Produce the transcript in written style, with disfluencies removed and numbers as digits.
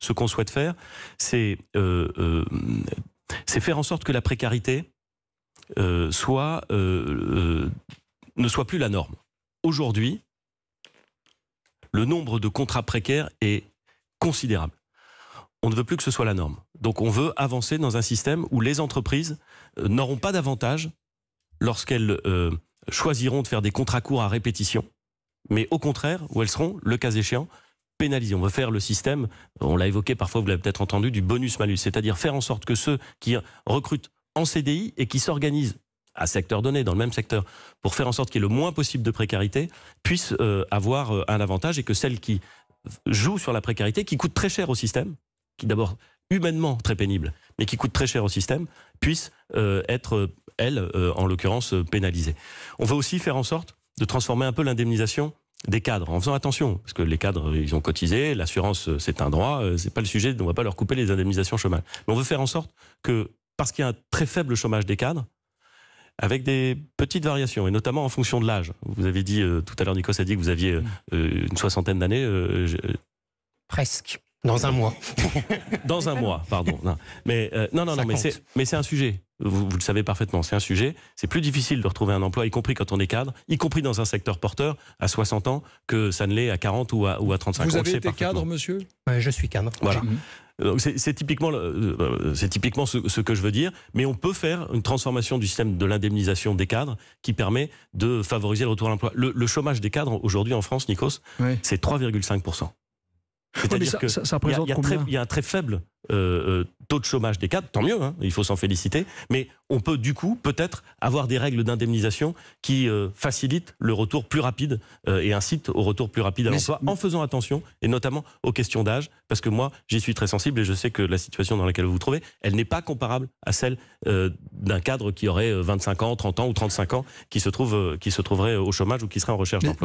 ce qu'on souhaite faire, c'est faire en sorte que la précarité ne soit plus la norme. Aujourd'hui, le nombre de contrats précaires est considérable. On ne veut plus que ce soit la norme. Donc on veut avancer dans un système où les entreprises n'auront pas d'avantage lorsqu'elles choisiront de faire des contrats courts à répétition, mais au contraire, où elles seront, le cas échéant, pénalisées. On veut faire le système, on l'a évoqué parfois, vous l'avez peut-être entendu, du bonus-malus, c'est-à-dire faire en sorte que ceux qui recrutent en CDI et qui s'organisent à secteur donné, dans le même secteur, pour faire en sorte qu'il y ait le moins possible de précarité, puissent avoir un avantage, et que celles qui jouent sur la précarité, qui coûte très cher au système, qui d'abord humainement très pénible, mais qui coûte très cher au système, puissent être, elles, en l'occurrence, pénalisées. On va aussi faire en sorte de transformer un peu l'indemnisation des cadres, en faisant attention, parce que les cadres, ils ont cotisé, l'assurance, c'est un droit, c'est pas le sujet, on va pas leur couper les indemnisations chômage. Mais on veut faire en sorte que, parce qu'il y a un très faible chômage des cadres, avec des petites variations, et notamment en fonction de l'âge. Vous avez dit, tout à l'heure, Nikos a dit que vous aviez une soixantaine d'années. Presque. Dans un mois. Dans un mois, pardon. Non, mais c'est un sujet. Vous le savez parfaitement, c'est un sujet. C'est plus difficile de retrouver un emploi, y compris quand on est cadre, y compris dans un secteur porteur, à 60 ans, que ça ne l'est à 40 ou à 35 ans. Vous avez été cadre, monsieur ? Je suis cadre. Voilà. C'est typiquement ce que je veux dire, mais on peut faire une transformation du système de l'indemnisation des cadres qui permet de favoriser le retour à l'emploi. Le chômage des cadres aujourd'hui en France, Nikos, c'est 3,5%. C'est-à-dire qu'il y a un très faible taux de chômage des cadres, tant mieux, hein, il faut s'en féliciter, mais on peut du coup peut-être avoir des règles d'indemnisation qui facilitent le retour plus rapide et incitent au retour plus rapide à l'emploi, en faisant attention, et notamment aux questions d'âge, parce que moi j'y suis très sensible et je sais que la situation dans laquelle vous vous trouvez, elle n'est pas comparable à celle d'un cadre qui aurait 25 ans, 30 ans ou 35 ans, qui se trouverait au chômage ou qui serait en recherche d'emploi.